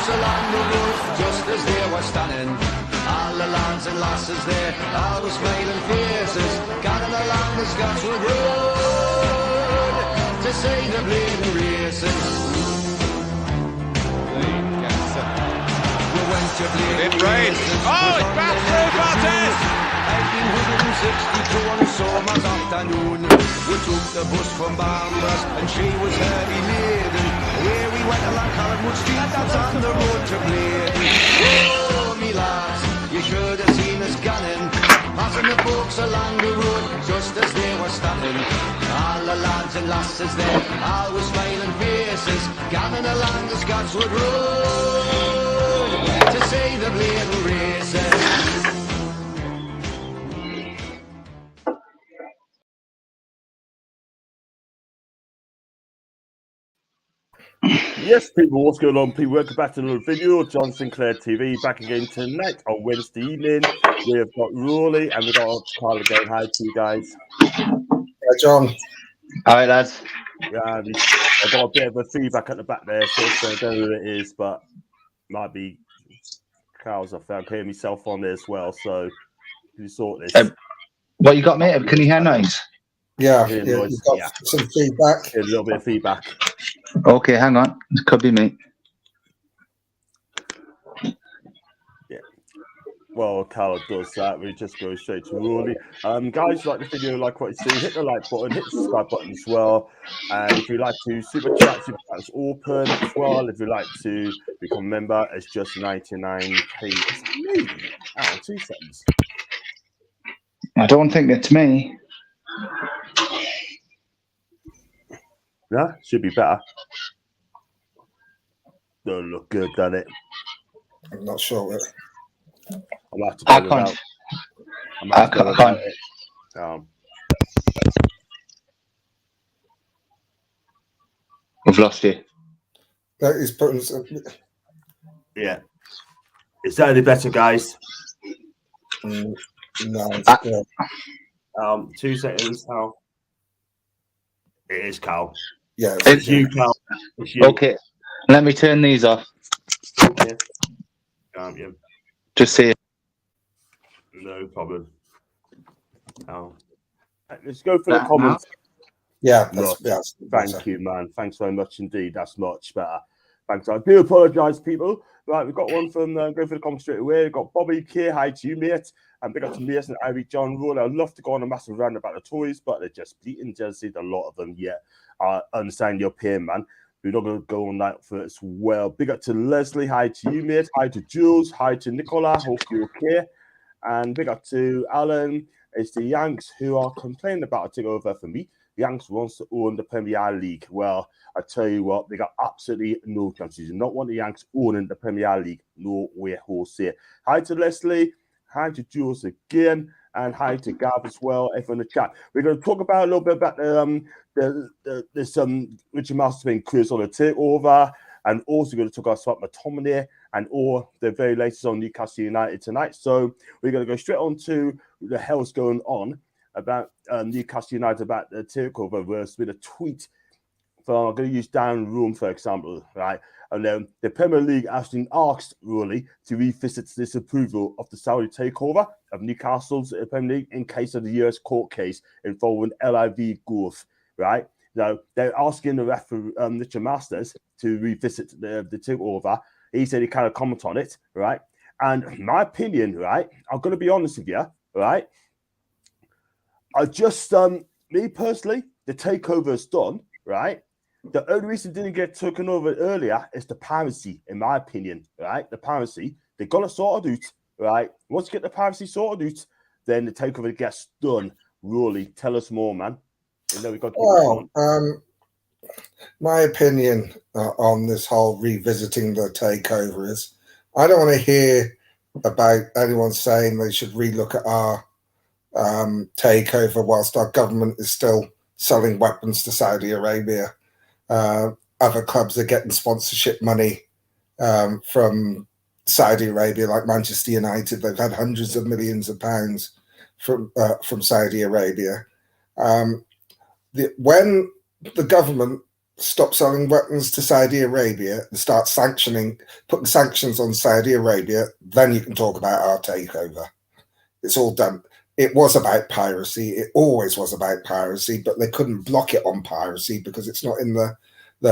along the roof, just as they were standing. All the lads and lasses there, all the smiling faces, gathering along the Scotswood Road to see the bleeding races. We went to bleeding races. Oh, it's back through Bartes! 1862 on a summer's afternoon, we took the bus from Barnbus and she was heavy laden. Away we went along Collinwood Street, that's on the road to Bladen. Oh, me lads, you should have seen us gunning, passing the folks along the road just as they were standing. All the lads and lasses there, all with smiling faces, gathering along the Scotswood Road to see the bleeding races. Yes, people, what's going on, people? Welcome back to another video. John Sinclair TV back again tonight on Wednesday evening. We have got Rawley and we've got Carl again. Hi to you guys. Hi, John. All right, lads. Yeah, I've got a bit of a feedback at the back there, so I don't know who it is, but might be Carl's. I found hear myself on there as well, so can you sort this? What you got, mate? Can you hear noise? Yeah, you've got some feedback. A little bit of feedback. Okay, hang on. It could be me. Yeah. Well, Carl does that. We just go straight to Rawley. Guys, like the video, like what you see, hit the like button, hit the subscribe button as well. And if you'd like to super chat's open as well. If you'd like to become a member, it's just 99p. Oh, 2 seconds. I don't think it's me. Yeah, should be better. Don't look good, doesn't it? I'm not sure. I'm have to I go can't. without. I'm have to go without it. We've lost you. That is putting some... Yeah. Is that any better, guys? No, it's good. 2 seconds, Cal. It is Cal. Yeah, It's you, Cal. It's you. Okay, let me turn these off. Yeah. Just see it. No problem. Let's go for the comments. Yeah, Thank you, man. Thanks very much indeed. That's much better. Thanks. I do apologise, people. Right, we've got one from go for the comments straight away. We've got Bobby K. Hi to you, mate. And big up to Mason, Ivy, John Roller. I'd love to go on a massive rant about the toys, but they're just bleeding jersey. A lot of them yet. I understand your pain, man. We're not going to go on that for as well. Big up to Leslie. Hi to you, mate. Hi to Jules. Hi to Nicola. Hope you're okay. And big up to Alan. It's the Yanks who are complaining about a takeover for me. Yanks wants to own the Premier League. Well, I tell you what, they got absolutely no chance. You do not want the Yanks owning the Premier League. No way, Jose. Hi to Leslie. Hi to Jules again. And hi to Gav as well, everyone in the chat. We're going to talk about a little bit about this Richard Masterson quiz on the takeover, and also going to talk about McTominay and all the very latest on Newcastle United tonight. So we're going to go straight on to the hell's going on about Newcastle United, about the takeover versus with a tweet from, I'm going to use Dan Room, for example, right? And the Premier League actually asked Rawley to revisit this approval of the Saudi takeover of Newcastle's Premier League in case of the US court case involving LIV Gulf, right? Now, they're asking the referee, Richard Masters, to revisit the takeover. He said he kind of comment on it, right? And my opinion, right, I'm going to be honest with you, right? I just, me personally, the takeover is done, right? The only reason it didn't get taken over earlier is the piracy, in my opinion, right? The piracy. They got it sorted out, right? Once you get the piracy sorted out, then the takeover gets done. Rawley, tell us more, man. You know, we got my opinion on this whole revisiting the takeover is I don't want to hear about anyone saying they should relook at our takeover whilst our government is still selling weapons to Saudi Arabia. Other clubs are getting sponsorship money from Saudi Arabia, like Manchester United. They've had hundreds of millions of pounds from Saudi Arabia. When the government stop selling weapons to Saudi Arabia and start putting sanctions on Saudi Arabia, then you can talk about our takeover. It's all done. It was about piracy. It always was about piracy, but they couldn't block it on piracy because it's not in the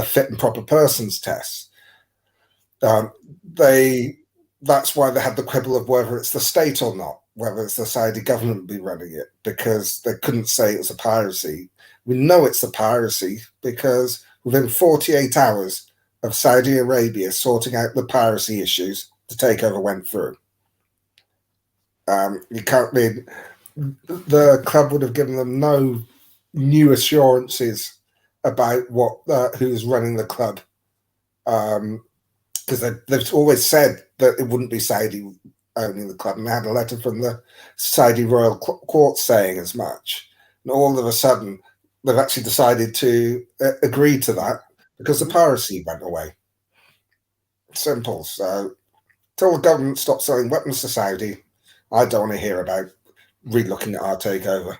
fit and proper persons test. That's why they had the quibble of whether it's the state or not, whether it's the Saudi government be running it, because they couldn't say it was a piracy. We know it's a piracy because within 48 hours of Saudi Arabia sorting out the piracy issues, the takeover went through. You can't read. The club would have given them no new assurances about who's running the club, because they've always said that it wouldn't be Saudi owning the club, and they had a letter from the Saudi Royal Court saying as much. And all of a sudden, they've actually decided to agree to that because the piracy went away. Simple. So, until the government stops selling weapons to Saudi, I don't want to hear about re-looking at our takeover.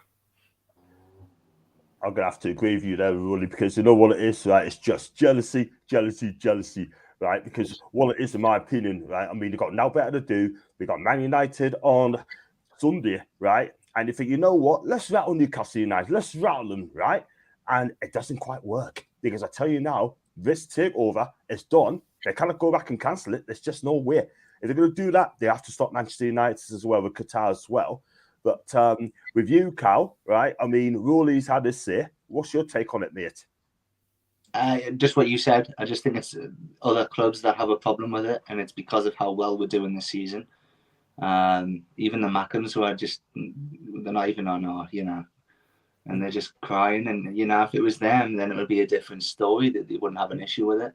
I'm gonna have to agree with you there, really, because you know what it is, right? It's just jealousy, right? Because what it is, in my opinion, right? I mean, they've got now better to do. We got Man United on Sunday, right? And you think, you know what? Let's rattle Newcastle United. Let's rattle them, right? And it doesn't quite work, because I tell you now, this takeover is done. They cannot go back and cancel it. There's just no way. If they're going to do that, they have to stop Manchester United as well, with Qatar as well. But with you, Cal, right? I mean, Rowley's had his say. What's your take on it, mate? Just what you said. I just think it's other clubs that have a problem with it, and it's because of how well we're doing this season. Even the Mackhams, who are just, they're not even on our, and they're just crying. And, if it was them, then it would be a different story, that they wouldn't have an issue with it.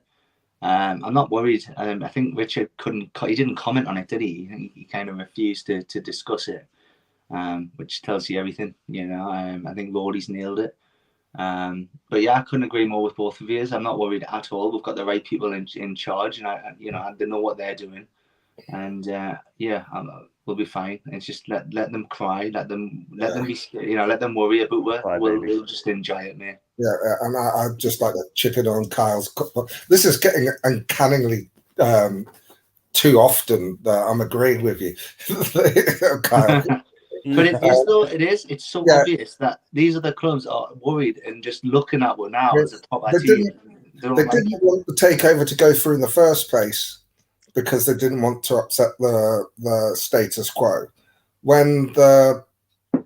I'm not worried. I think Richard he didn't comment on it, did he? He kind of refused to discuss it, which tells you everything, I think Rory's nailed it. But yeah, I couldn't agree more with both of you. I'm not worried at all. We've got the right people in charge, and they know what they're doing. And we'll be fine. It's just let them cry, let them be, let them worry about we'll just enjoy it, mate. Yeah, and I'd just like to chip in on Kyle's. This is getting uncannily too often that I'm agreeing with you, Kyle. But it is, though. It is. It's so obvious that these other clubs are worried and just looking at what now as a top team. They didn't want the takeover to go through in the first place because they didn't want to upset the status quo. When the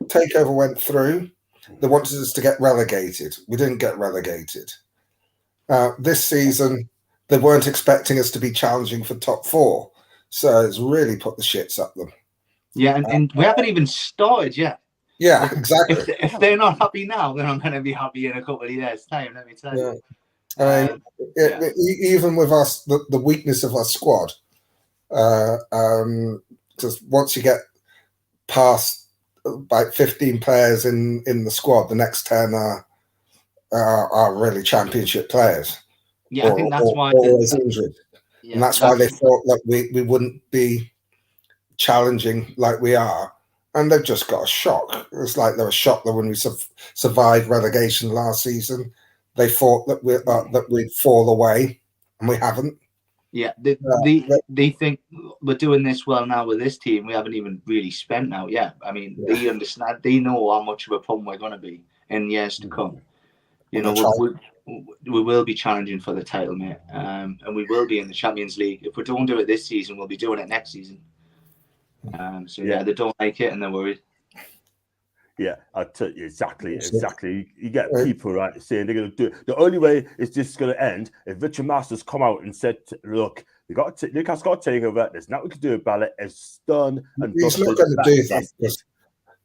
takeover went through, they wanted us to get relegated. We didn't get relegated. This season, they weren't expecting us to be challenging for top four. So it's really put the shits up them. Yeah, and we haven't even started yet. Yeah, exactly. If they're not happy now, then I'm going to be happy in a couple of years' time, let me tell you. I mean, even with us, the weakness of our squad, because once you get past about 15 players in the squad, the next 10 are really championship players. Yeah, I think that's why always injured, and that's why they thought that we wouldn't be challenging like we are, and they've just got a shock. It's like they were shocked that when we survived relegation last season, they thought that we'd fall away, and we haven't. Yeah, they think we're doing this well now with this team. We haven't even really spent out yet. I mean, they understand. They know how much of a problem we're going to be in years to come. We will be challenging for the title, mate, and we will be in the Champions League. If we don't do it this season, we'll be doing it next season. They don't like it and they're worried. Yeah, I tell you exactly. You get people right saying they're going to do it. The only way it's just going to end if Richard Masters come out and said, "Look, Newcastle got to take over. There's nothing we can do about it. It's done." And he's not going to do that because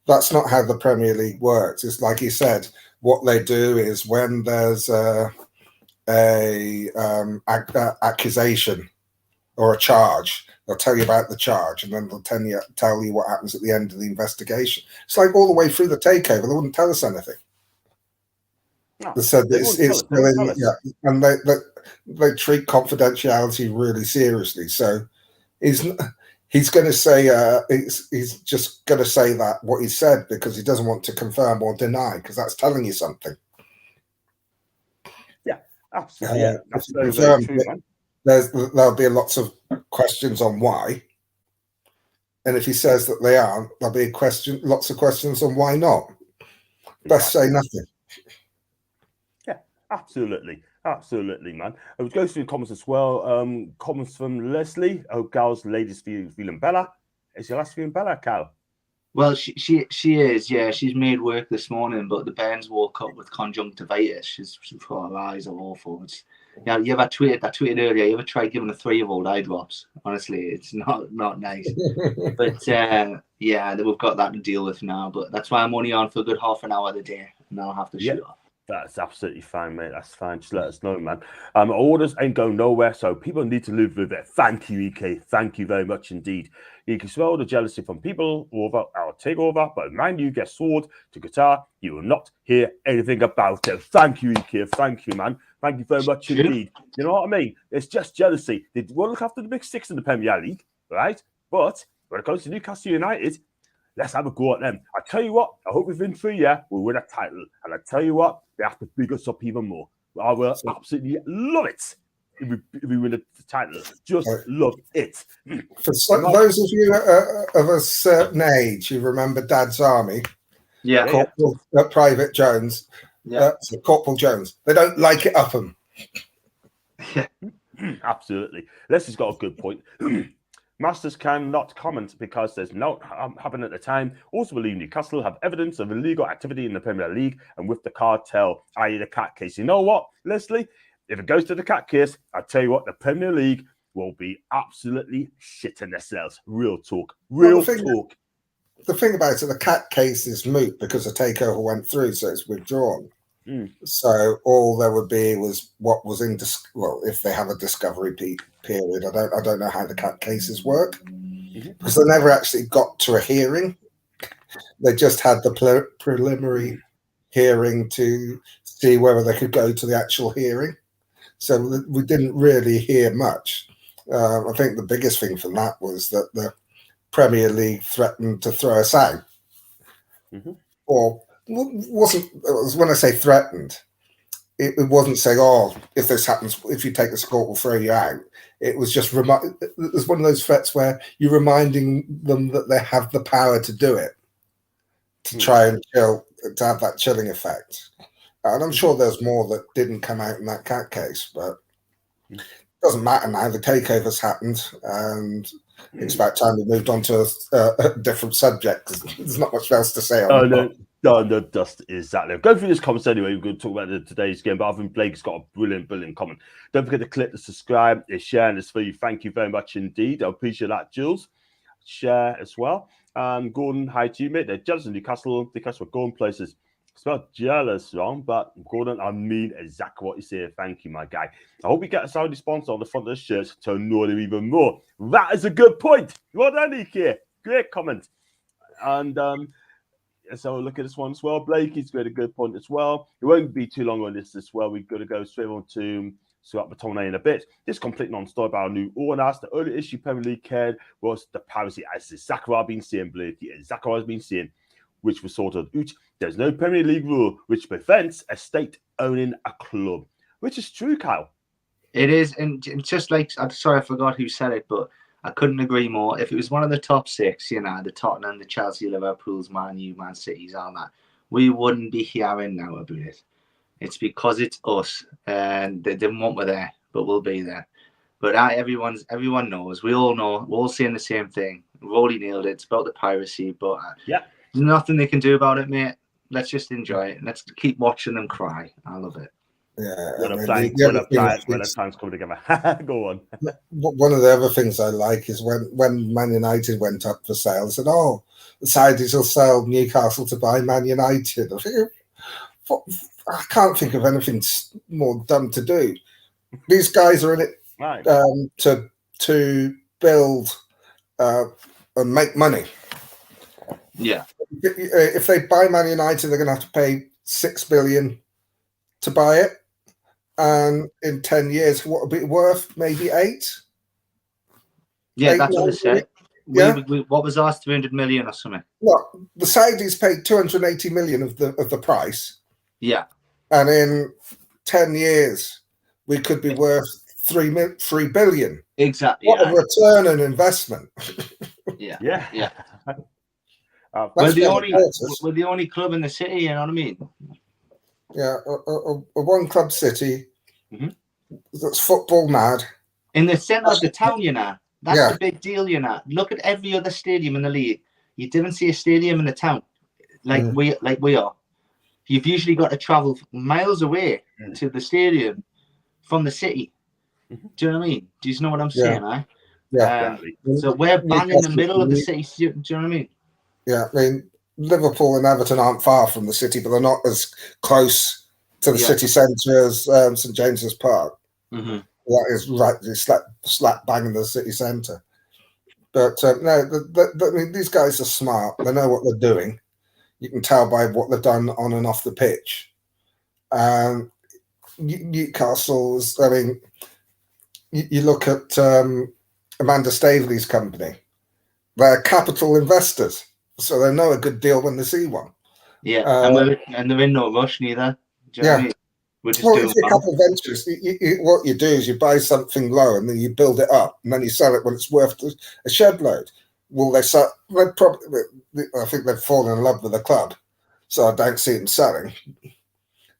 that's not how the Premier League works. It's like he said. What they do is when there's a accusation or a charge, they'll tell you about the charge, and then they'll tell you what happens at the end of the investigation. It's like all the way through the takeover, they wouldn't tell us anything. No, they said and they treat confidentiality really seriously. So he's going to say he's just going to say that what he said because he doesn't want to confirm or deny, because that's telling you something. Yeah, Absolutely, yeah. That's If very, you very confirm true, it, man. there'll be lots of questions on why. And if he says that they aren't, there'll be lots of questions on why not. Best say nothing. Yeah, absolutely. Absolutely, man. I would go through the comments as well. Comments from Leslie. Oh, Gal's ladies feeling better. Is your last feeling better, Cal? Well, she is, yeah. She's made work this morning, but the Bairns woke up with conjunctivitis. She's her eyes are awful. Yeah, you ever tweeted earlier? You ever tried giving a 3-year-old eye drops? Honestly, it's not nice. But yeah, we've got that to deal with now. But that's why I'm only on for a good half an hour of the day, and I'll have to shoot off. That's absolutely fine, mate. That's fine. Just let us know, man. Orders ain't going nowhere, so people need to live with it. Thank you, EK. Thank you very much indeed. You can smell the jealousy from people over our takeover, but mind you get sold to Qatar, you will not hear anything about it. Thank you, EK. Thank you, man. Thank you very much indeed. You know what I mean? It's just jealousy. They will look after the big six in the Premier League, right? But when it comes to Newcastle United, let's have a go at them. I tell you what, I hope within 3 years we'll win a title. And I tell you what, they have to big us up even more. I will absolutely love it if we win the title. Just love it. For those of you of a certain age, you remember Dad's Army. Yeah. Corporal, Private Jones. Yeah. So Corporal Jones. They don't like it up them. Yeah. Absolutely. Leslie's got a good point. Masters cannot comment because there's no happening at the time. Also believe Newcastle have evidence of illegal activity in the Premier League and with the cartel, i.e. the cat case. You know what, Leslie? If it goes to the cat case, I tell you what, the Premier League will be absolutely shitting themselves. Real talk. Real talk. The thing about it, the cat case is moot because the takeover went through, so it's withdrawn. So all there would be was what was in if they have a discovery period. I don't know how the cat cases work because they never actually got to a hearing. They just had the preliminary hearing to see whether they could go to the actual hearing. So we didn't really hear much. I think the biggest thing from that was that the Premier League threatened to throw us out, or when I say threatened, it wasn't saying, "Oh, if this happens, if you take the score, we'll throw you out." It was just it was one of those threats where you're reminding them that they have the power to do it, to try and to have that chilling effect. And I'm sure there's more that didn't come out in that cat case, but it doesn't matter now. The takeover's happened, and it's about time we moved on to a different subject. There's not much else to say on it. No, just exactly. Go through this comments anyway. We're going to talk about today's game, but I think Blake's got a brilliant comment. Don't forget to click the subscribe, share, and this for you. Thank you very much indeed. I appreciate that, Jules. Share as well. Gordon, hi to you, mate. They're jealous of Newcastle because we're going places. It's not jealous, wrong, but Gordon, I mean exactly what you say. Thank you, my guy. I hope you get a Saudi sponsor on the front of the shirts to know them even more. That is a good point. Well done, EK. Great comment. And so look at this one as well. Blakey's got a good point as well. It won't be too long on this as well. We've got to go straight on to Stuart Batone in a bit. This complete non-story about our new owners. The only issue Premier League cared was the piracy, as Zachariah been saying, Blakey, and Zachariah's been saying, which was sorted out. There's no Premier League rule which prevents a state owning a club, which is true, Kyle. It is, and just like, I'm sorry, I forgot who said it, but I couldn't agree more. If it was one of the top six, you know, the Tottenham, the Chelsea, Liverpool's, Man U, Man City's, all that, we wouldn't be hearing now about it. It's because it's us, and they didn't want we're there, but we'll be there. But everyone knows. We all know. We're all saying the same thing. Rolly nailed it. It's about the piracy, but there's nothing they can do about it, mate. Let's just enjoy it. Let's keep watching them cry. I love it. Yeah, when a time's coming together. Go on. One of the other things I like is when Man United went up for sale, they said, "Oh, the Saudis will sell Newcastle to buy Man United." I can't think of anything more dumb to do. These guys are in it to build and make money. Yeah. If they buy Man United, they're going to have to pay $6 billion to buy it, and in 10 years, what will it be worth? Maybe 8. Yeah, that's what I said. Yeah. What was ours? 300 million or something? Look, the Saudis paid 280 million of the price. Yeah. And in 10 years, we could be worth 3 billion. Exactly. What a return on investment. Yeah. We're we're the only club in the city, you know what I mean? Yeah, a one club city that's football mad. In the centre of the town, you know. That's the big deal, you know. Look at every other stadium in the league. You didn't see a stadium in the town like we are. You've usually got to travel miles away to the stadium from the city. Do you know what I mean? Do you know what I'm saying? Yeah. So we're bang in the middle of the city. Do you know what I mean? Yeah, I mean, Liverpool and Everton aren't far from the city, but they're not as close to the city centre as St James's Park. That is right, slap bang in the city centre. But no, I mean, these guys are smart. They know what they're doing. You can tell by what they've done on and off the pitch. Newcastle's, I mean, you look at Amanda Staveley's company. They're capital investors, so they know a good deal when they see one. Yeah, and they're in no rush neither. Do you know what I mean? We're just doing if you're capital ventures, what you do is you buy something low and then you build it up, and then you sell it when it's worth a shed load. Will they sell? I think they've fallen in love with the club, so I don't see them selling.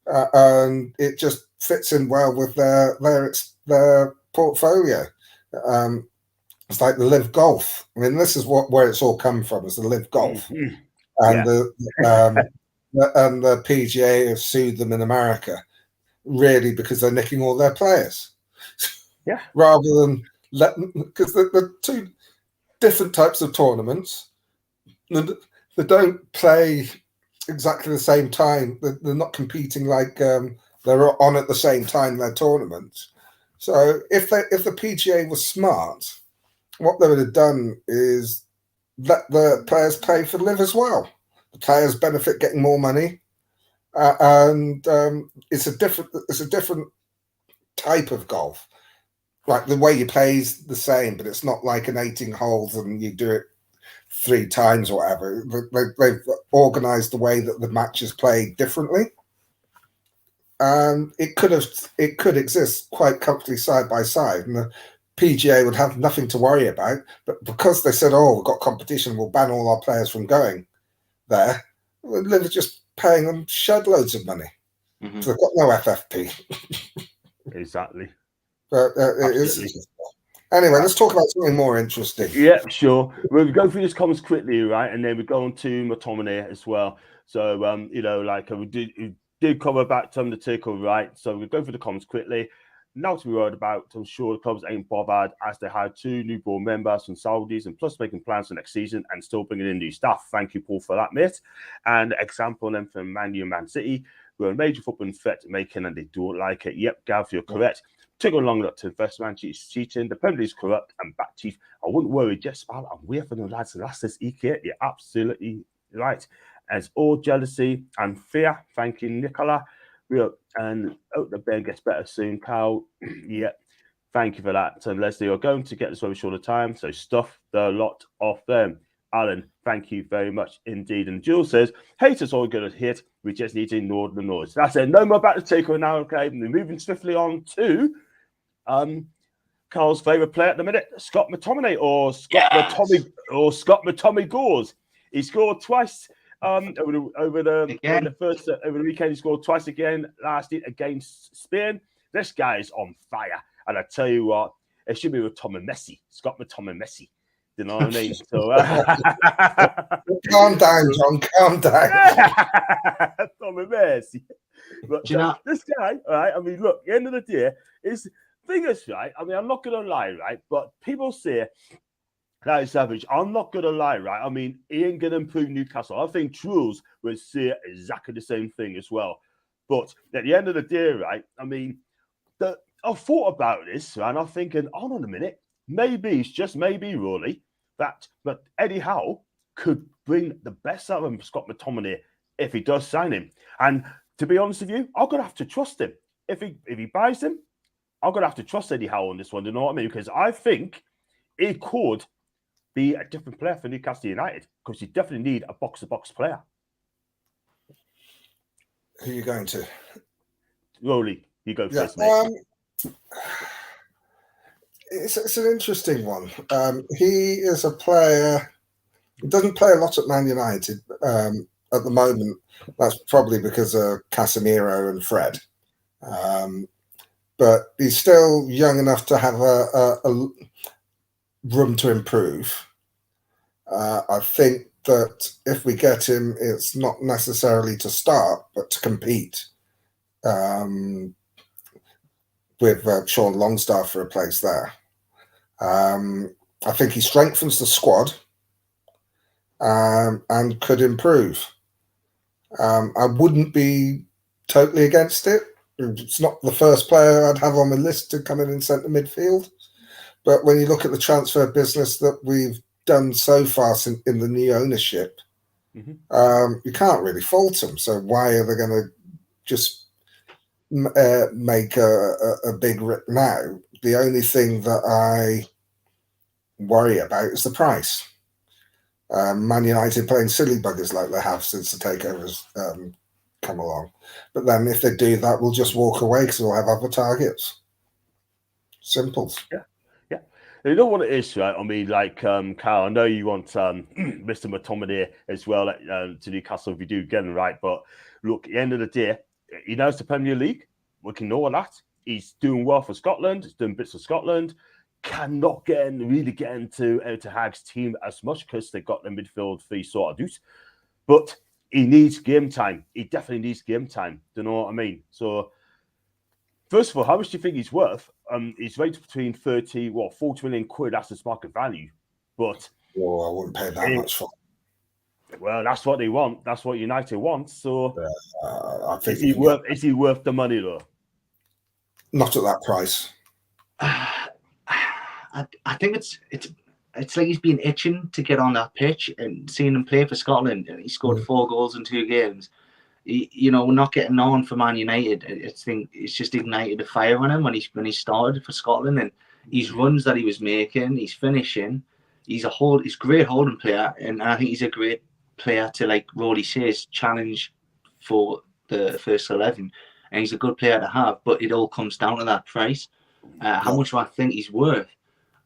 And it just fits in well with their portfolio. It's like the Live Golf. I mean, this is where it's all come from, is the Live Golf. And the PGA have sued them in America, really, because they're nicking all their players. Yeah. Rather than because they're two different types of tournaments. They don't play exactly the same time. They're not competing like they're on at the same time, their tournaments. So if the PGA was smart, what they would have done is let the players play for Live as well. The players benefit getting more money, and it's a different type of golf. Like the way you play is the same, but it's not like an 18 holes and you do it 3 times or whatever. They've organised the way that the match is played differently, and it could exist quite comfortably side by side, and the PGA would have nothing to worry about. But because they said, "Oh, we've got competition, we'll ban all our players from going there," they're just paying them shed loads of money. So they've got no FFP. Exactly. But anyway, let's talk about something more interesting. Yeah, sure. We'll go through this comments quickly, right? And then we go on to McTominay as well. So, you know, like we did cover back to the takeover, right? So we'll go through the comments quickly. Now to be worried about, I'm sure the clubs ain't bothered, as they had 2 new board members from Saudis and plus making plans for next season and still bringing in new staff. Thank you, Paul, for that, mate. And example then from Man U and Man City, who are a major football threat making and they don't like it. Yep, Gav, you're correct. Took a long look to invest. Man City is cheating. The Premier League is corrupt and back chief. I wouldn't worry, just about. I'm waiting for the lads to last this EK. You're absolutely right. It's all jealousy and fear. Thank you, Nicola. And hope the Ben gets better soon, Carl. Yeah, thank you for that. And Leslie, you're going to get this rubbish all the time, so stuff the lot of them. Alan, thank you very much indeed. And Jules says, haters all good at hit. We just need to ignore the noise. That's it. No more about the takeover now, okay? And we're moving swiftly on to Carl's favourite player at the minute, Scott McTominay or Scott McTominay Gores. He scored twice over the weekend. He scored twice again last year against Spain. This guy is on fire, and I tell you what, it should be with Scott McTominay Messi. You know what I mean? So calm down, John. Calm down. Tommy Messi. But this guy, right? I mean, look, at the end of the day, is thing is, right? I mean, I'm not gonna lie, right? But people say that is savage. I'm not gonna lie, right? I mean, he ain't gonna improve Newcastle. I think Truls would say exactly the same thing as well. But at the end of the day, right? I mean, I thought about this, right? And I'm thinking, hold on a minute. Maybe it's just maybe, really, but Eddie Howe could bring the best out of Scott McTominay if he does sign him. And to be honest with you, I'm gonna have to trust him. If he buys him, I'm gonna have to trust Eddie Howe on this one. You know what I mean? Because I think he could be a different player for Newcastle United. Because you definitely need a box-to-box player. Who are you going to? Rolly, you go first, mate. It's an interesting one. He is a player. He doesn't play a lot at Man United at the moment. That's probably because of Casemiro and Fred. But he's still young enough to have a room to improve. I think that if we get him, it's not necessarily to start, but to compete with Sean Longstaff for a place there. I think he strengthens the squad and could improve. I wouldn't be totally against it. It's not the first player I'd have on my list to come in and centre midfield. But when you look at the transfer business that we've done so far in the new ownership, you can't really fault them. So why are they going to just make a big rip now? The only thing that I worry about is the price. Man United playing silly buggers like they have since the takeovers come along. But then if they do that, we'll just walk away because we'll have other targets. Simple. Yeah. You know what it is, right? I mean, like, Carl, I know you want Mr. McTominay as well to Newcastle if you do get him right. But look, at the end of the day, he knows the Premier League. We can know that. He's doing well for Scotland. He's doing bits for Scotland. Cannot really get into Hag's team as much because they've got the midfield three sorted out. But he needs game time. He definitely needs game time. Do you know what I mean? So, first of all, how much do you think he's worth? He's rated between 40 million quid. That's his market value. But I wouldn't pay that much for. Well, that's what they want. That's what United wants. So, I think is he worth the money though? Not at that price. I think it's like he's been itching to get on that pitch, and seeing him play for Scotland, and he scored 4 goals in 2 games. We're not getting on for Man United. It's just ignited a fire on him when he started for Scotland, and his runs that he was making, he's finishing. He's a great holding player, and I think he's a great player to, like Roddy says, challenge for the first 11. And he's a good player to have, but it all comes down to that price. How much do I think he's worth?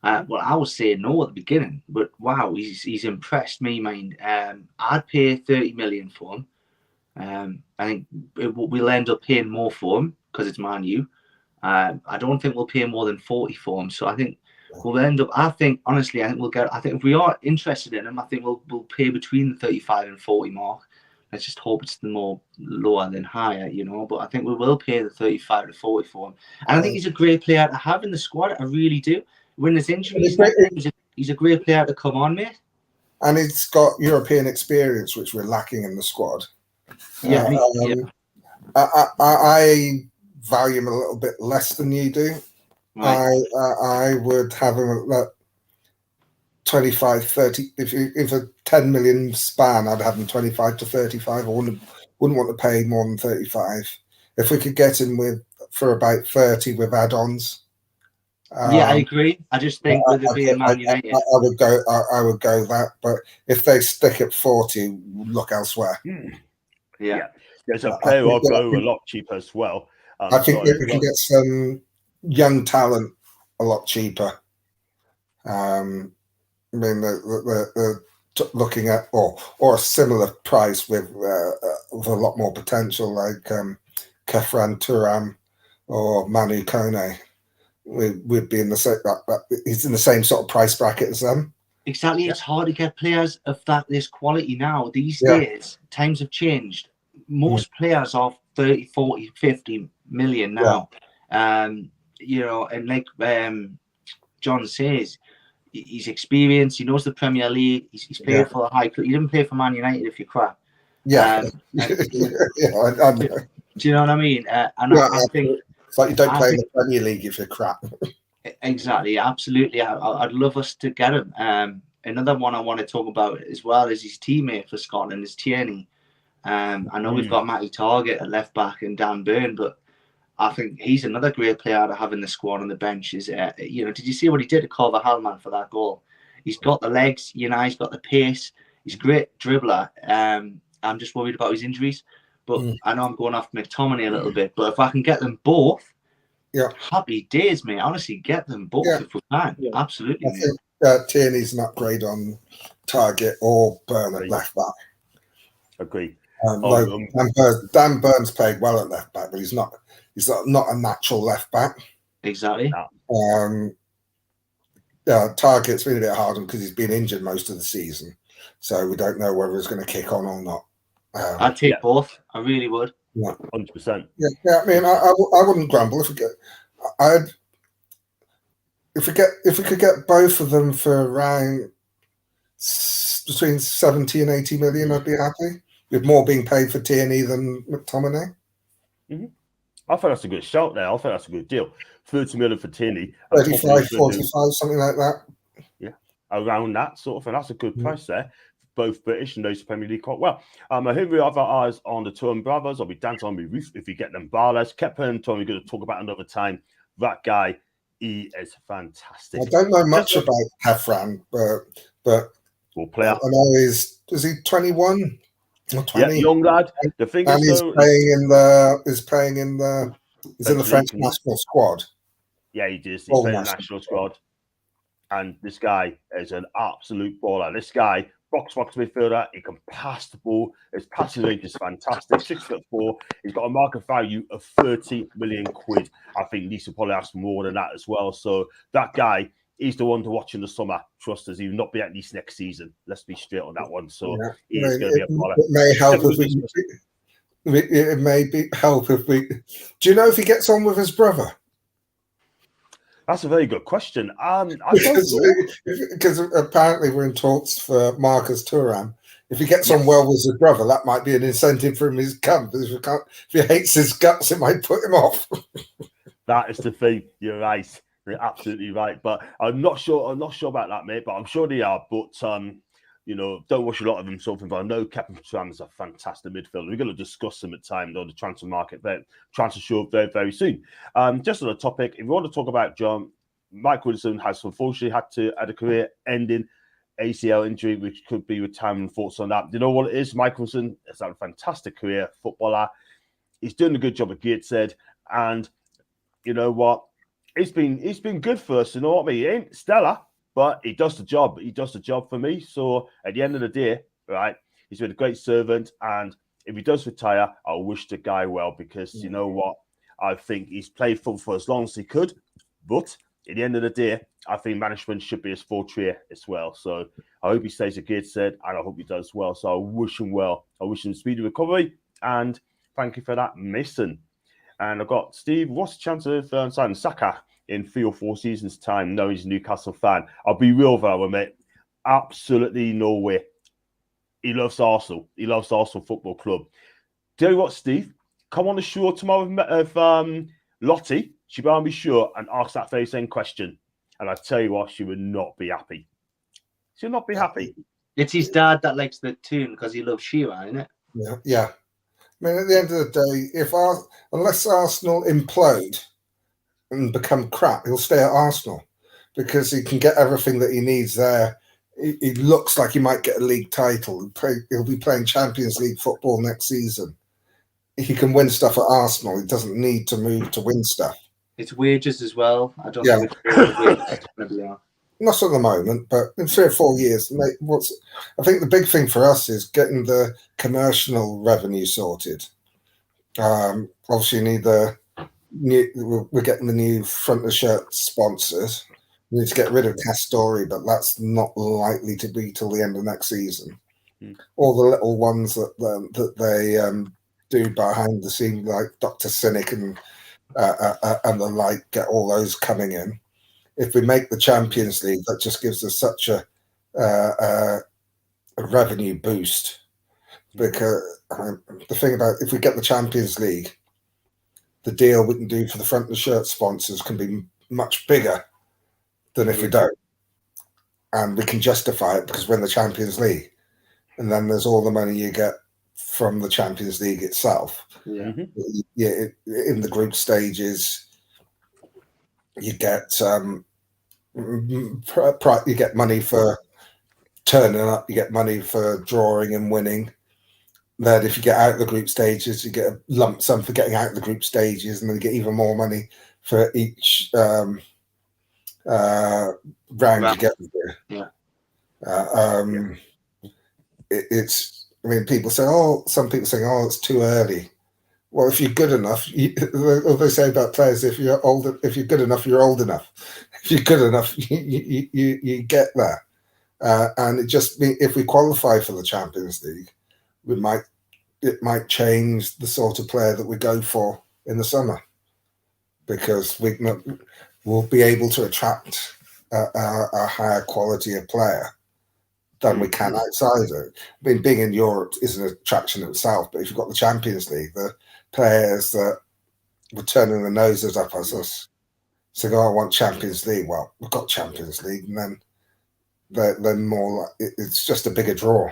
Well, I was saying no at the beginning, but wow, he's impressed me, mind. I'd pay 30 million for him. I think we'll end up paying more for him because it's Man U. I don't think we'll pay more than 40 for him. So I think we'll end up. I think if we are interested in him, I think we'll pay between the 35 and 40 mark. Let's just hope it's more lower than higher, But I think we will pay the 35 to 40 for him. And I think he's a great player to have in the squad. I really do. When there's injuries, he's a great player to come on, mate. And he's got European experience, which we're lacking in the squad. Yeah, I value him a little bit less than you do. Right. I would have him at 25, 30. If a 10 million span, I'd have him 25 to 35. I wouldn't want to pay more than 35. If we could get him for about 30 with add-ons. I agree. I just think with it being Man United, I would go that. But if they stick at 40, look elsewhere. Yeah. There's a player I'll go a lot cheaper as well. I think we can get some young talent a lot cheaper. I mean, they're looking at or a similar price with a lot more potential, like Kefran Turam or Manu Kone. We'd be in the same. He's in the same sort of price bracket as them. Exactly. It's hard to get players of this quality now. These days, times have changed. Most players are 30, 40, 50 million now. And like John says, he's experienced. He knows the Premier League. He's played for a high club. You didn't play for Man United if you're crap. I know. Do you know what I mean? I think it's like you don't play in the Premier League if you're crap. Exactly, absolutely. I'd love us to get him. Another one I want to talk about as well is his teammate for Scotland, is Tierney. I know we've got Matty Targett at left back and Dan Burn, but I think he's another great player to have in the squad on the bench. Did you see what he did to Carver Hallman for that goal? He's got the legs, he's got the pace. He's a great dribbler. I'm just worried about his injuries. But I know I'm going off McTominay a little bit. But if I can get them both, Yeah. Happy days, mate. Honestly, get them both if we can. Yeah. Absolutely, I mate. think Tierney's an upgrade on Target or Burn at left back. Agree. Dan Burns played well at left back, but he's not a natural left back. Exactly. Target's been a bit hard because he's been injured most of the season, so we don't know whether he's going to kick on or not. I'd take both. I really would. 100%. Yeah. I mean, I wouldn't grumble if we could get both of them for around between 70 and 80 million. I'd be happy with more being paid for Tierney than McTominay. Mm-hmm. I think that's a good shout there. I think that's a good deal. 30 million for Tierney. 35, 45, something like that. Yeah, around that sort of thing. That's a good price there. Both British and knows the Premier League quite well. I think we have our eyes on the Toon brothers. I'll be dancing on my roof if you get them barless. Kepa and Toon, we're going to talk about another time. That guy, he is fantastic. I don't know much about Hafran, but we'll play out. I know is he 21 or 20? Yeah, young lad. The thing and is, he's in the French national squad. Yeah, he is. He's playing the national squad. And this guy is an absolute baller. This guy, box midfielder, he can pass the ball. His passing range is fantastic. 6'4". He's got a market value of 30 million quid. I think Lisa probably has more than that as well. So that guy, he's the one to watch in the summer. Trust us, he will not be at least next season. Let's be straight on that one. So he's going to be a baller. It may help if it may help if we. Do you know if he gets on with his brother? That's a very good question. Because apparently we're in talks for Marcus Thuram. If he gets on well with his brother, that might be an incentive for him to come. If he hates his guts, it might put him off. That is the thing. You're right. You're absolutely right. But I'm not sure about that, mate. But I'm sure they are. But don't watch a lot of them. Something, but I know Captain Thuram is a fantastic midfielder. We're going to discuss him at time on the transfer market, transfer show very, very soon. Just on the topic, if you want to talk about John, Mike Wilson has unfortunately had a career-ending ACL injury, which could be retirement. Thoughts on that? You know what it is? Mike Wilson has had a fantastic career footballer. He's doing a good job, as Gateshead, and you know what? He's been good for us. You know what I mean? He ain't stellar, but he does the job. He does the job for me. So at the end of the day, right, he's been a great servant. And if he does retire, I'll wish the guy well because you know what? I think he's played football for as long as he could. But at the end of the day, I think management should be his forte as well. So I hope he stays at Gateshead and I hope he does well. So I wish him well. I wish him speedy recovery. And thank you for that, Mason. And I've got Steve. What's the chance of signing Saka in 3 or 4 seasons' time? No, he's a Newcastle fan. I'll be real though, mate. Absolutely no way. He loves Arsenal. He loves Arsenal Football Club. Tell you what, Steve, come on the show tomorrow of Lottie. She better be sure and ask that very same question. And I tell you what, she would not be happy. She'll not be happy. It's his dad that likes the Toon because he loves Shearer, isn't it? Yeah. I mean, at the end of the day, unless Arsenal implode and become crap, he'll stay at Arsenal because he can get everything that he needs there. He looks like he might get a league title. He'll be playing Champions League football next season. He can win stuff at Arsenal. He doesn't need to move to win stuff. It's wages as well. I don't know if wages going to be on. Not at the moment, but in 3 or 4 years. I think the big thing for us is getting the commercial revenue sorted. Obviously, we're getting the new front of the shirt sponsors. We need to get rid of Castori, but that's not likely to be till the end of next season. All the little ones that they do behind the scenes, like Dr. Cynic and the like, get all those coming in. If we make the Champions League, that just gives us such a revenue boost. Because the thing about if we get the Champions League, the deal we can do for the front of the shirt sponsors can be much bigger than if we don't. And we can justify it because we're in the Champions League. And then there's all the money you get from the Champions League itself. Yeah. In the group stages, you get money for turning up, you get money for drawing and winning. Then if you get out of the group stages, you get a lump sum for getting out of the group stages, and then you get even more money for each round you get there. Yeah. It's. I mean, people say, "Oh," some people say, "Oh, it's too early." Well, if you're good enough, what they say about players: if you're good enough, you're old enough. If you're good enough, you get there. And it just if we qualify for the Champions League, it might change the sort of player that we go for in the summer, because we'll be able to attract a higher quality of player than we can outside it. I mean, being in Europe is an attraction in itself, but if you've got the Champions League, the players that were turning their noses up at us saying, "Oh, I want Champions League." Well, we've got Champions League, and then they're more like, it's just a bigger draw.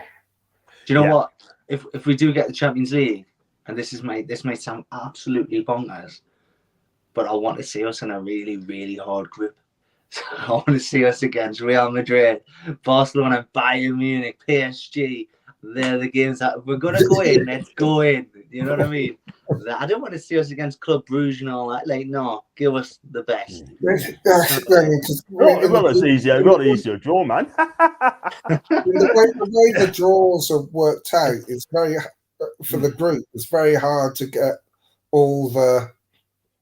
Do you know what? If we do get the Champions League, and this may sound absolutely bonkers, but I want to see us in a really, really hard group. I want to see us against Real Madrid, Barcelona, Bayern Munich, PSG. They're the games that if we're going to go in, let's go in. You know what I mean? I don't want to see us against Club Brugge and all that. Like, no, give us the best. Well, it's easier. Not easier draw, man. the way the draws are worked out, it's very for the group. It's very hard to get all the.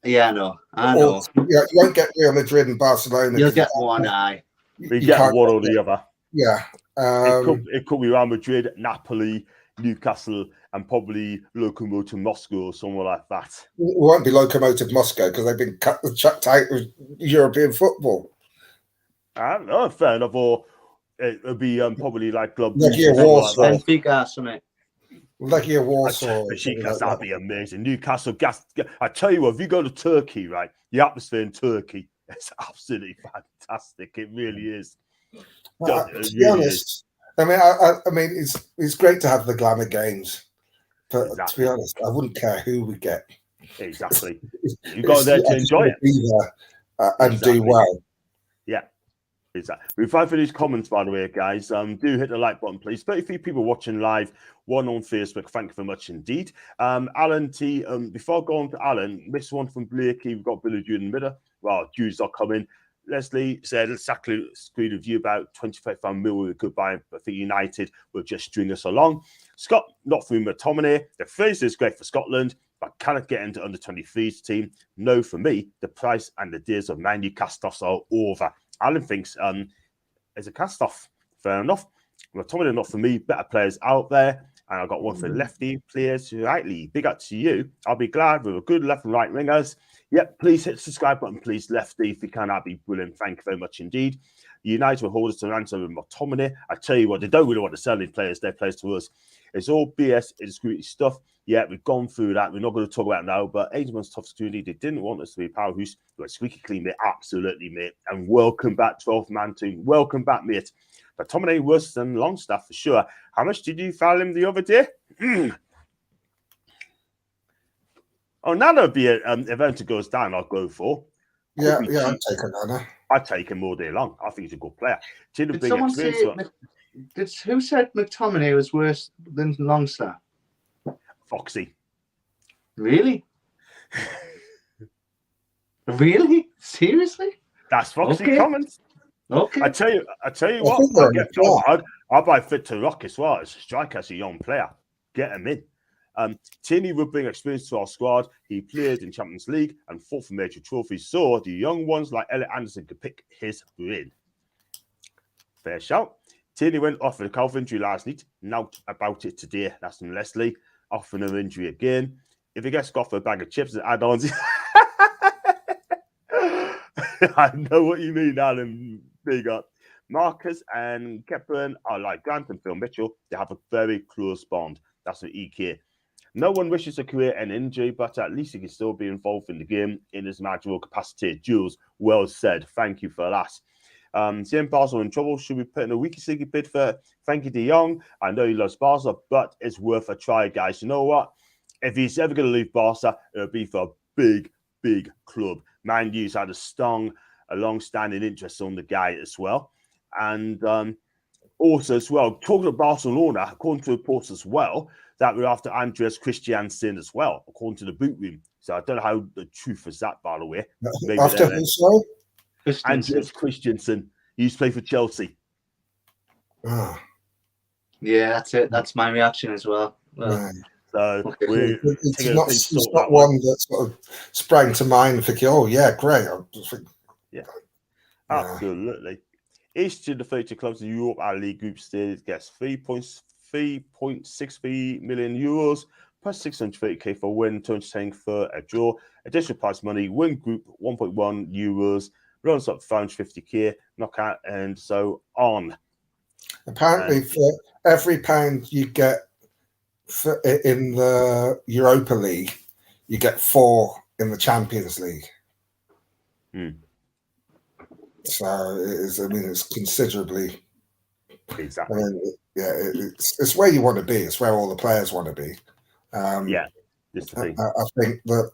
Yeah, I know. You won't get Real Madrid and Barcelona. You'll get one eye. We get one or the other. Yeah. It could be Real Madrid, Napoli, Newcastle, and probably Lokomotiv Moscow or somewhere like that. It won't be Lokomotiv Moscow because they've been chucked out of European football. I don't know, fair enough. Or it'll be probably like Club Legia Warsaw. Benfica, something. Legia Warsaw. That'd be amazing. Newcastle, I tell you what, if you go to Turkey, right, the atmosphere in Turkey, it's absolutely fantastic. It really is. To be honest, I mean, it's great to have the glamour games, but to be honest, I wouldn't care who we get. Exactly. You got there to enjoy it. Be there, and do well. Yeah. Exactly. Before I finish comments, by the way, guys, do hit the like button, please. 33 people watching live, one on Facebook. Thank you very much indeed. Alan T, before going to Alan, missed one from Blakey. We've got Billy Dew in the middle. Well, Dew's not coming. Leslie said, exactly screwed of you about 25 million goodbye. I think United will just string us along. Scott, not through McTominay. The phrase is great for Scotland, but cannot get into under 23's team. No, for me, the price and the days of Man U cast-offs are over. Alan thinks it's a cast-off. Fair enough. McTominay, not for me. Better players out there. And I've got one for lefty players. Rightly, big up to you. I'll be glad with a good left and right wingers. Yep, please hit the subscribe button, please, lefty. If you can, that'd be brilliant. Thank you very much indeed. United will hold us to ransom with McTominay. I tell you what, they don't really want to sell these players. They're players to us. It's all BS, it's screwy stuff. Yeah, we've gone through that. We're not going to talk about it now, but 8 months tough security. They didn't want us to be powerhouse. We're squeaky clean, mate. Absolutely, mate. And welcome back, 12th man team. Welcome back, mate. But McTominay worse than Longstaff for sure. How much did you foul him the other day? Oh, Nana would be an event that goes down, I'll go for. Yeah, I'd take Nana. I'd take him all day long. I think he's a good player. Did someone say, who said McTominay was worse than Longstaff? Foxy. Really? Really? Seriously? That's Foxy comments. Okay. I tell you what, I'll buy Fit to Rock as well. As a striker, as a young player. Get him in. Tierney would bring experience to our squad. He played in Champions League and fought for major trophies. So the young ones like Elliot Anderson could pick his brain. Fair shout. Tierney went off with a calf injury last night. Now about it today. That's from Leslie. Off with an injury again. If he gets got for a bag of chips and add-ons, I know what you mean, Alan. Big up. Marcus and Kepler are like Grant and Phil Mitchell. They have a very close bond. That's an EK. No one wishes to create an injury, but at least he can still be involved in the game in his managerial capacity. Jules, well said. Thank you for that. CM Basel in trouble. Should we put in a weaky bid for Frankie de Jong? I know he loves Barca, but it's worth a try, guys. You know what? If he's ever going to leave Barca, it'll be for a big club. Man U's had a long-standing interest on the guy as well. And also as well, talking of Barcelona, according to reports as well, that we're after Andreas Christiansen as well, according to the boot room. So I don't know how the truth is that, by the way. Maybe After who, sorry? Andreas Christensen. He used to play for Chelsea. Ah, Yeah, that's it. That's my reaction as well. right. So Okay. It's not one that sort of sprang to mind thinking, oh, yeah, great. I just think, Yeah, yeah. absolutely. Each of the 30 clubs in Europe our league group stage gets 3.63 million euros plus 630k for win, 210 for a draw. Additional prize money, win group 1.1 euros, runs up 550k, knockout, and so on. Apparently, for every pound you get in the Europa League, you get 4 in the Champions League. So it's considerably. Exactly. I mean, yeah, it's where you want to be. It's where all the players want to be. Yeah, this is the thing. I think that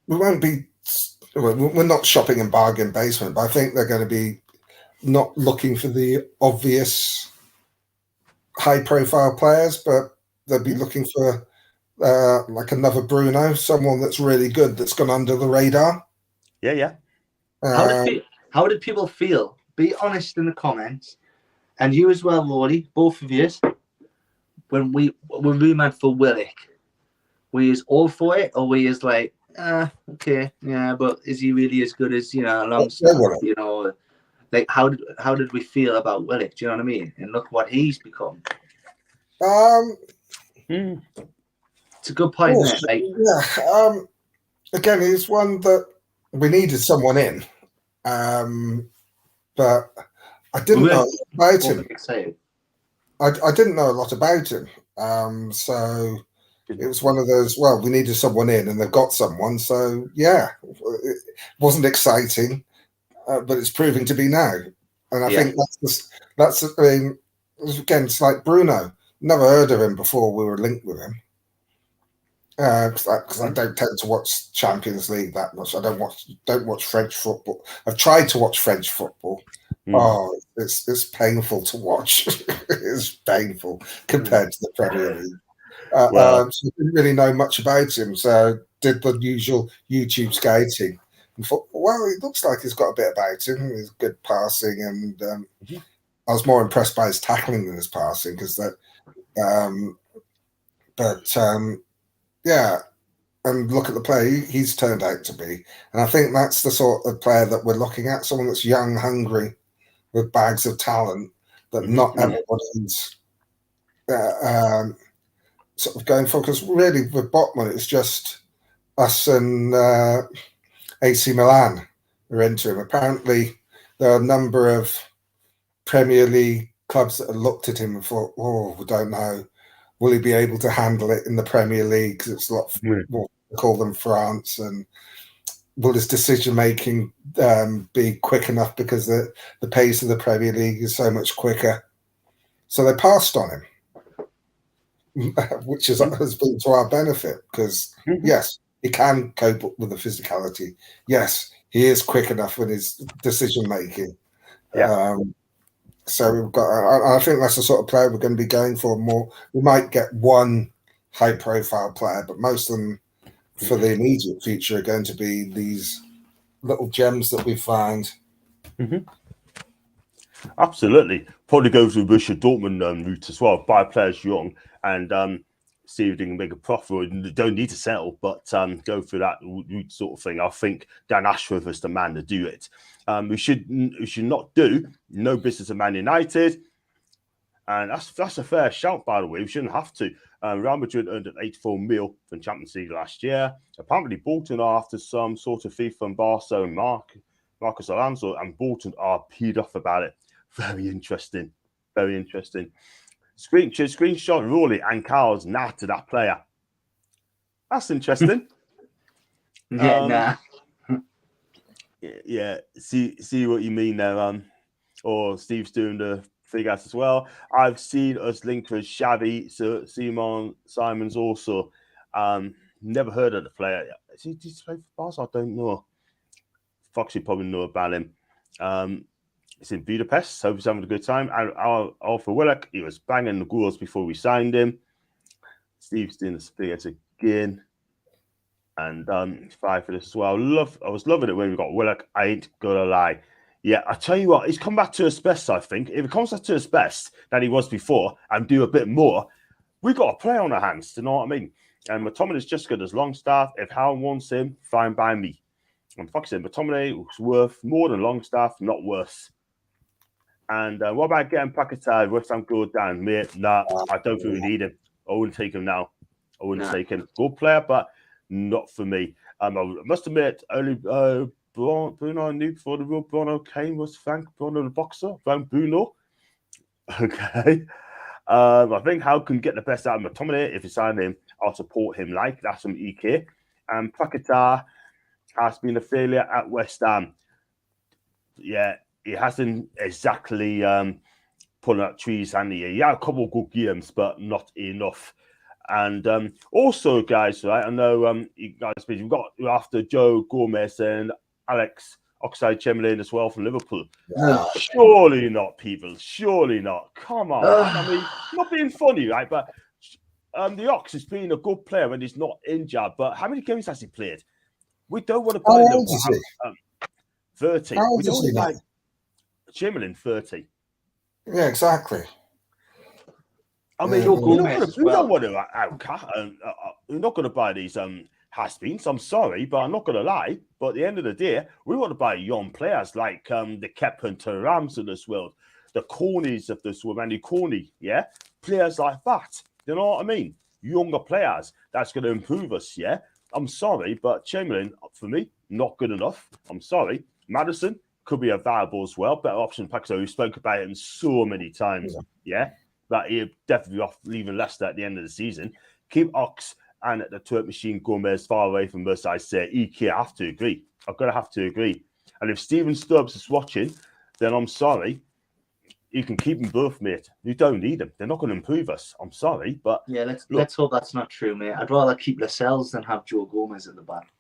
we won't be. We're not shopping in bargain basement, but I think they're going to be not looking for the obvious high-profile players, but they'll be looking for like another Bruno, someone that's really good, that's gone under the radar. Yeah. How did people feel? Be honest in the comments, and you as well, Lordy, both of you. When we rumoured for Willock, were you all for it, or were you like, okay, yeah, but is he really as good as Longstaff? Like how did we feel about Willock? Do you know what I mean? And look what he's become. It's a good point, isn't it? Like, yeah. Again, he's one that we needed someone in, but I didn't know about him. I didn't know a lot about him, so it was one of those. Well, we needed someone in, and they've got someone. So yeah, it wasn't exciting, but it's proving to be now. And I think that's. I mean, again, it's like Bruno. Never heard of him before we were linked with him. Because I don't tend to watch Champions League that much. I don't watch French football. I've tried to watch French football. Oh, it's painful to watch. It's painful compared to the Premier League. So I didn't really know much about him. So did the usual YouTube scouting and thought, well, it looks like he's got a bit about him. He's good passing, and I was more impressed by his tackling than his passing because that. Yeah, and look at the player he's turned out to be. And I think that's the sort of player that we're looking at, someone that's young, hungry, with bags of talent that not everybody's sort of going for. Because really, with Botman, it's just us and AC Milan are into him. Apparently, there are a number of Premier League clubs that have looked at him and thought, oh, we don't know. Will he be able to handle it in the Premier League? Because it's a lot more, call them France. And will his decision-making be quick enough because the pace of the Premier League is so much quicker? So they passed on him, which has been to our benefit because, yes, he can cope with the physicality. Yes, he is quick enough with his decision-making. Yeah. So we've got. I think that's the sort of player we're going to be going for more. We might get one high-profile player, but most of them, for the immediate future, are going to be these little gems that we find. Absolutely, probably go through Borussia Dortmund route as well. Buy players young and see if they can make a profit. They don't need to settle, but go through that route sort of thing. I think Dan Ashworth is the man to do it. We should not do no business of Man United, and that's a fair shout, by the way. We shouldn't have to. Real Madrid earned an 84 mil from Champions League last year. Apparently, Bolton are after some sort of fee from Barca and Marcus Alonso, and Bolton are peed off about it. Very interesting. Very interesting. Screenshot Rowley and Carl's nah to that player. That's interesting. Nah. Yeah, see what you mean there. Or Steve's doing the figures as well. I've seen us linked with Xavi, so Simons also. Never heard of the player. Did he play for Barca? I don't know. Fox, you probably know about him. It's in Budapest. Hope he's having a good time. Alpha Willock, he was banging the goals before we signed him. Steve's doing the spaghetti. again. And 5 for this as well. I was loving it when we got Willock. I ain't gonna lie. Yeah, I tell you what, he's come back to his best, I think. If he comes back to his best than he was before and do a bit more, we got a play on our hands, do you know what I mean? And McTominay is just good as Longstaff. If Hal wants him, fine by me. And fuck it, McTominay was worth more than Longstaff, not worse. And what about getting Paquetá? West Ham go down, mate? Nah, I don't think we need him. I wouldn't take him now. I wouldn't take him. Good player, but not for me. I must admit, only Bruno I knew before the real Bruno came was Frank Bruno the boxer, Frank Bruno. Okay. I think Hal can get the best out of McTominay. If you sign him, I'll support him like that's from EK. And Paquetá has been a failure at West Ham. Yeah, he hasn't exactly pulling up trees, and he had a couple of good games, but not enough. And also, guys, right? I know you guys, we've got after Joe Gomez and Alex Oxlade-Chamberlain as well from Liverpool. Yeah. Surely not, people. Surely not. Come on. I mean, not being funny, right? But the Ox has been a good player when he's not injured. But how many games has he played? We don't want to play How old is he? 30. How old We don't is he want now? to Chamberlain 30. Yeah, exactly. I mean, Yeah. we're not going to buy these has-beens. I'm sorry, but I'm not going to lie. But at the end of the day, we want to buy young players like the Kepin Tarams of this world, the Cornies of this world, Andy Corney, yeah? Players like that. You know what I mean? Younger players. That's going to improve us, yeah? I'm sorry, but Chamberlain, for me, not good enough. I'm sorry. Maddison could be a viable as well. Better option, Paxo. We spoke about him so many times, yeah? That he'll definitely be off leaving Leicester at the end of the season. Keep Ox and the Turk Machine Gomez far away from us, I say. EK, I have to agree. I've got to have to agree. And if Stephen Stubbs is watching, then I'm sorry. You can keep them both, mate. You don't need them. They're not going to improve us. I'm sorry, but... Yeah, let's hope that's not true, mate. I'd rather keep Lascelles than have Joe Gomez at the back.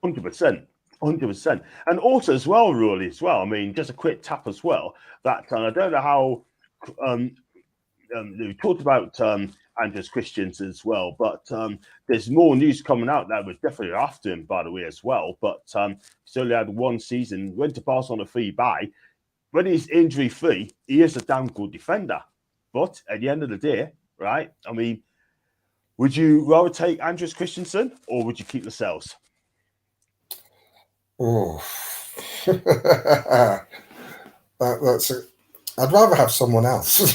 100%. 100%. And also as well, really, as well, I mean, just a quick tap as well, that I don't know how... we talked about Andreas Christians as well, but there's more news coming out that was definitely after him, by the way, as well. But he's only had one season, went to Barcelona free buy. When he's injury-free, he is a damn good defender. But at the end of the day, right, I mean, would you rather take Andreas Christensen or would you keep Lascelles? Oh, that's it. I'd rather have someone else.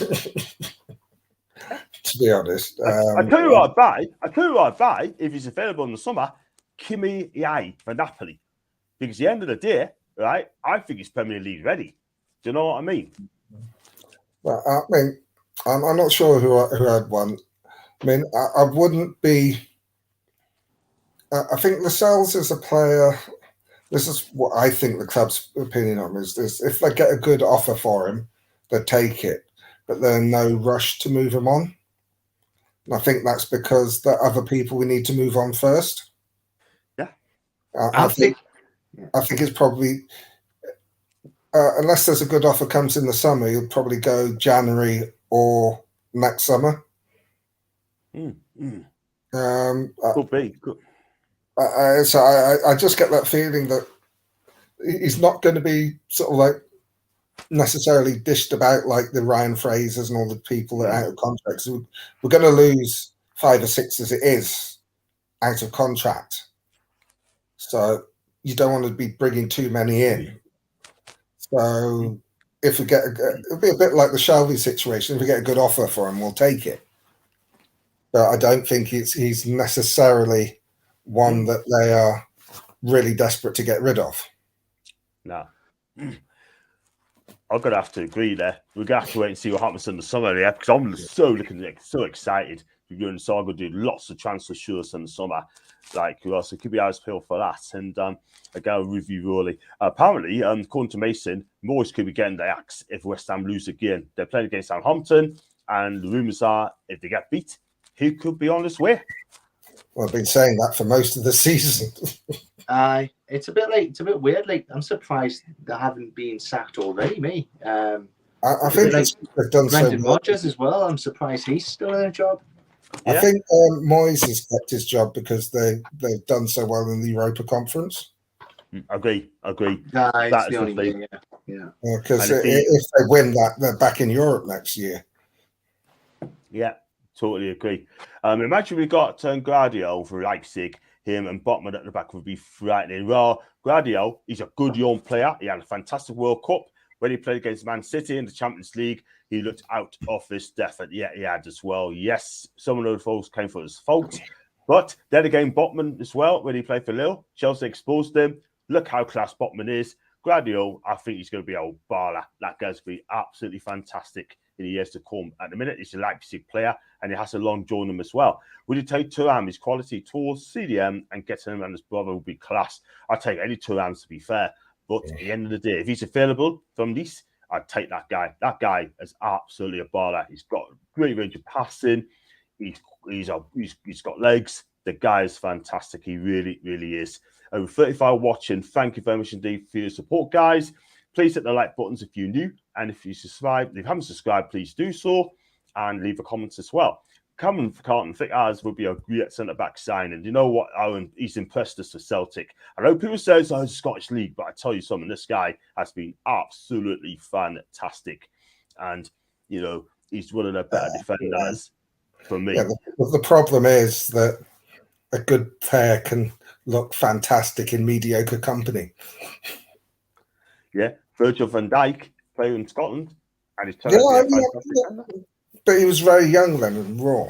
To be honest, I tell you what I'd buy if he's available in the summer. Kimi Yai for Napoli, because at the end of the day, right, I think he's Premier League ready. Do you know what I mean? Well, I mean, I'm not sure who I'd want. I mean, I wouldn't be. I think Lascelles is a player. This is what I think the club's opinion on is if they get a good offer for him, they take it, but there's no rush to move him on. And I think that's because there are other people we need to move on first. Yeah, I think it's probably unless there's a good offer comes in the summer, you'll probably go January or next summer. Could be. Good. So I just get that feeling that he's not going to be sort of like necessarily dished about like the Ryan Frasers and all the people that are out of contract. So we're going to lose 5 or 6 as it is out of contract. So you don't want to be bringing too many in. So if we get, it'll be a bit like the Shelby situation. If we get a good offer for him, we'll take it. But I don't think he's necessarily one that they are really desperate to get rid of. No. I'm going to have to agree there. We're going to have to wait and see what happens in the summer, yeah, because I'm so excited. We're going to do lots of transfer shows in the summer. Like, so keep your eyes peeled for that. And I got a review really. Apparently, according to Mason, Moyes could be getting the axe if West Ham lose again. They're playing against Southampton, and the rumours are if they get beat, he could be on his way. Well, I've been saying that for most of the season. It's a bit weird. Like, I'm surprised they haven't been sacked already. Me, I think like they've done Brendan so well. Rodgers as well. I'm surprised he's still in a job. I think Moyes has kept his job because they've done so well in the Europa Conference. Agree. That's the only way. Yeah. Because if they win that, they're back in Europe next year. Yeah, totally agree. Imagine we got Guardiola for Leipzig. Him and Botman at the back would be frightening. Well, Guardiola, he's a good young player. He had a fantastic World Cup. When he played against Man City in the Champions League, he looked out of his depth. Yeah, he had as well. Yes, some of those goals came for his fault. But then again, Botman as well, when he played for Lille, Chelsea exposed him. Look how class Botman is. Guardiola, I think he's going to be a baller. That guy's going to be absolutely fantastic in the years to come. At the minute, he's a Leipzig player, and he has a long join him as well. Would you take Thuram, his quality towards CDM, and getting him and his brother would be class? I'd take any Thuram, to be fair. But at the end of the day, if he's available from Nice, I'd take that guy. That guy is absolutely a baller. He's got a great range of passing. He's got legs. The guy is fantastic. He really, really is. Over 35 watching. Thank you very much indeed for your support, guys. Please hit the like buttons if you're new. And if you haven't subscribed, please do so. And leave a comment as well. Cameron for Carlton, think ours would be a great centre-back signing. You know what, Aaron? He's impressed us for Celtic. I know people say it's a Scottish League, but I tell you something, this guy has been absolutely fantastic. And, you know, he's one of the better defenders for me. Yeah, the problem is that a good player can look fantastic in mediocre company. Yeah, Virgil van Dijk playing in Scotland, and he's turned out to be a fantastic defender. But he was very young then and raw.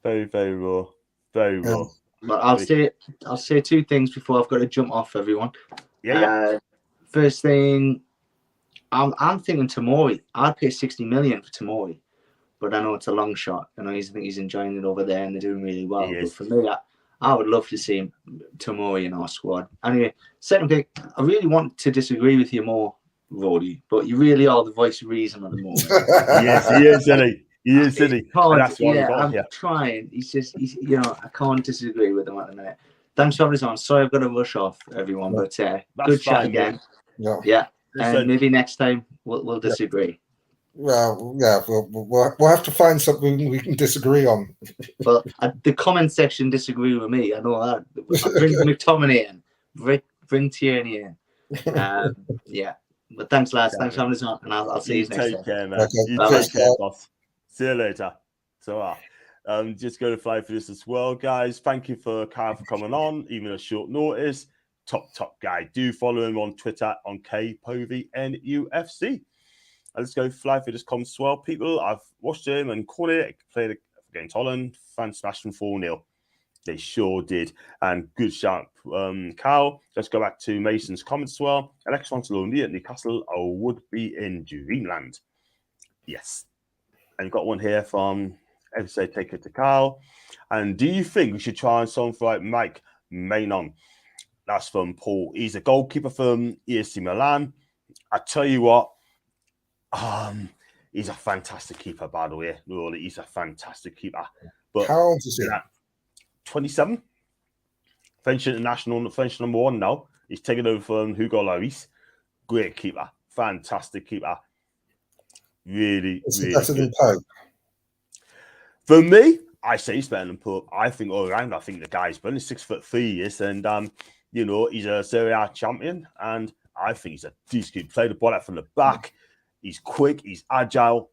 Very, very raw. Very raw. But I'll say two things before I've got to jump off, everyone. Yeah. First thing, I'm thinking Tomori. I'd pay 60 million for Tomori, but I know it's a long shot. I think he's enjoying it over there and they're doing really well. But for me, I would love to see Tomori in our squad. Anyway, second thing, I really want to disagree with you more, Roddy, but you really are the voice of reason at the moment. Yes, he is, isn't he? He is, isn't he? That's what I'm trying. I can't disagree with him at the minute. Thanks for having us on. Sorry, I've got to rush off, everyone, but good chat again. Yeah. And maybe next time we'll disagree. Well, yeah, we'll have to find something we can disagree on. Well, the comment section disagree with me. I know that. Bring McTominay in. Bring Tierney in. Yeah. But thanks, lads. Thanks for having us on, and I'll see you next time. Take care, man. Okay. You take care, boss. See you later. So, just going to fly for this as well, guys. Thank you for Kyle for coming on, even a short notice. Top guy. Do follow him on Twitter on KPOVNUFC. Let's go fly for this comments as well, people. I've watched him and Corey played against Holland. Fans smashed them 4-0. They sure did. And good shout, Carl. Let's go back to Mason's comments as well. Alex wants to at Newcastle would be in Dreamland. Yes. And got one here from say take it to Carl. And do you think we should try something for like Mike Maignan? That's from Paul. He's a goalkeeper from AC Milan. I tell you what, he's a fantastic keeper, by the way. Really, he's a fantastic keeper. But how old is he? 27. French international, French number 1 now. He's taken over from Hugo Lloris. Great keeper. Fantastic keeper. Really, really better than Pope? For me, I say he's better than Pope. I think all around, I think the guy's been 6'3" he is, and he's a Serie A champion, and I think he's good. Play the ball out from the back. He's quick, he's agile,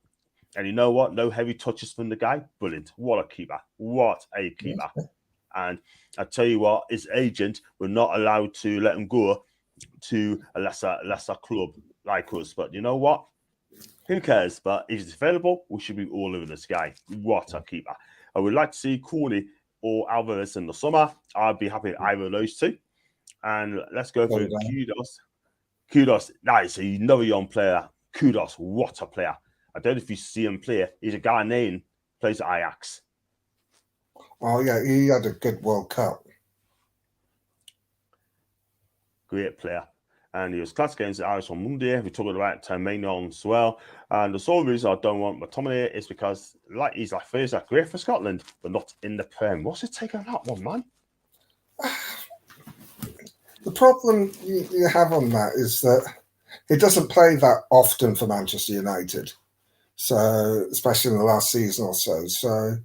and you know what? No heavy touches from the guy. Brilliant. What a keeper. What a keeper. And I tell you what, his agent were not allowed to let him go to a lesser club like us. But you know what? Who cares? But if he's available, we should be all over this guy. What a keeper. I would like to see Cooley or Alvarez in the summer. I'd be happy with either of those two. And let's go for Kudos. Kudos. Nice. Another young player. Kudos. What a player. I don't know if you see him play. He's a Ghanaian, plays at Ajax. Oh, yeah. He had a good World Cup. Great player. And he was class against Irish on Monday. We talked about Maignan as well. And the sole reason I don't want McTominay is because he's great for Scotland, but not in the Prem. What's your take on that one, man? The problem you have on that is that he doesn't play that often for Manchester United. So, especially in the last season or so. So,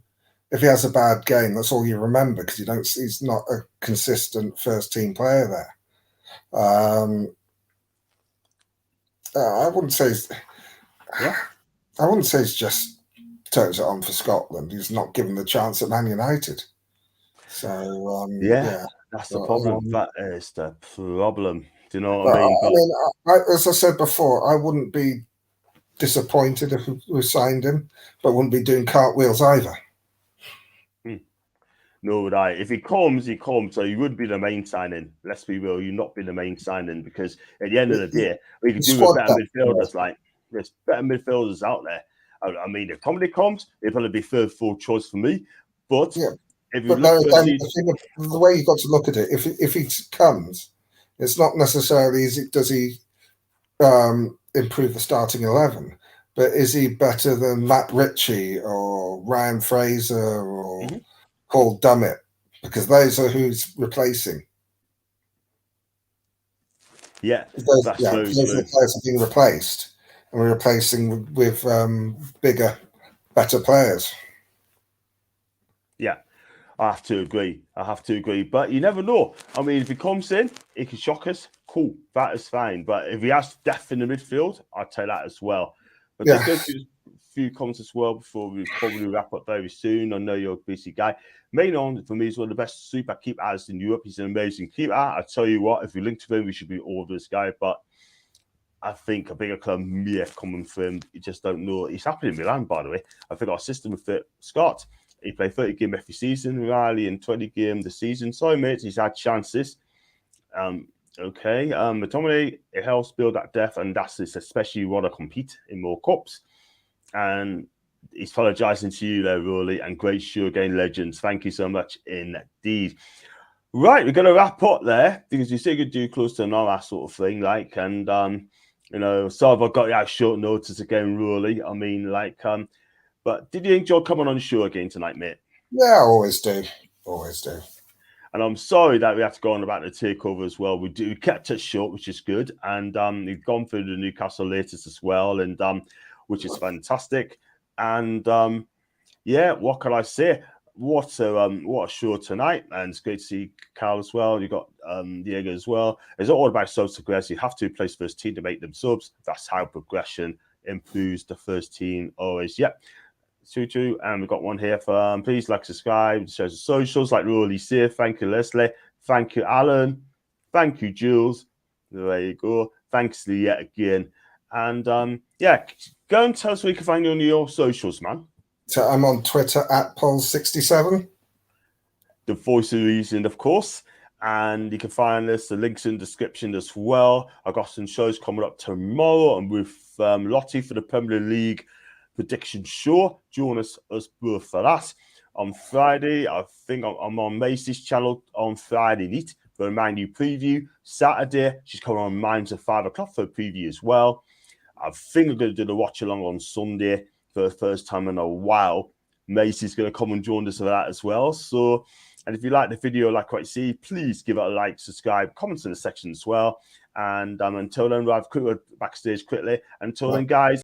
if he has a bad game, that's all you remember because you don't. He's not a consistent first team player there. I wouldn't say. I wouldn't say he's just turns it on for Scotland. He's not given the chance at Man United. So yeah, that's the problem. That is the problem. Do you know what I mean? As I said before, I wouldn't be disappointed if we signed him, but wouldn't be doing cartwheels either. No, would I? If he comes, he comes. So he would be the main signing. Let's be real. You'd not be the main signing because at the end of the day, we can do with better midfielders. Like there's better midfielders out there. I mean, if Comedy comes, it'd probably be third, fourth choice for me. But if you look the way you've got to look at it, if he comes, it's not necessarily does he improve the starting 11, but is he better than Matt Ritchie or Ryan Fraser or Paul Dummett? Because those are who's replacing. Yeah, those are the players are being replaced, and we're replacing with bigger, better players. Yeah, I have to agree. But you never know. I mean, if he comes in, he can shock us. Cool, that is fine. But if he has depth in the midfield, I'd take that as well. But let's go through a few comments as well before we probably wrap up very soon. I know you're a busy guy. Main for me is one of the best super keepers in Europe. He's an amazing keeper. I tell you what, if we link to him, we should be all of this guy. But I think a bigger club may have come for him. You just don't know. He's happy in Milan, by the way. I think our system will fit Scott. He played 30 games every season, Riley, and 20 games the season. Sorry, mate, he's had chances. McTominay, it helps build that depth, and that's especially you want to compete in more cups. And he's apologising to you there, Rolly, and great show again, legends. Thank you so much indeed. Right, we're going to wrap up there because you say you could do close to an hour sort of thing, like, and sorry if I got you out short notice again, Rolly. I mean, like, but did you enjoy coming on the show again tonight, mate? Yeah, I always do. And I'm sorry that we have to go on about the takeover as well. We kept it short, which is good. And we've gone through the Newcastle latest as well, and which is fantastic. And what can I say? What a show tonight. And it's great to see Carl as well. You got Diego as well. It's all about subs progress. You have to place first team to make them subs. That's how progression improves the first team always. Yep. 2-2, and we've got one here for please like, subscribe, share the socials like Rolly said. Thank you, Leslie. Thank you, Alan. Thank you, Jules. There you go. Thanks, Lee, yet again. And go and tell us where you can find you on your socials, man. So I'm on Twitter at Paul67. The voice of reason, of course. And you can find us, the links in the description as well. I've got some shows coming up tomorrow, and with Lottie for the Premier League prediction show. Join us both for that. On Friday, I think I'm on Macy's channel on Friday night for a Man U preview. Saturday, she's coming on mine at 5 o'clock for a preview as well. I think I'm going to do the watch along on Sunday for the first time in a while. Macy's going to come and join us for that as well. So, and if you like the video, like what you see, please give it a like, subscribe, comments in the section as well. And until then, we'll have backstage quickly. Until then, guys.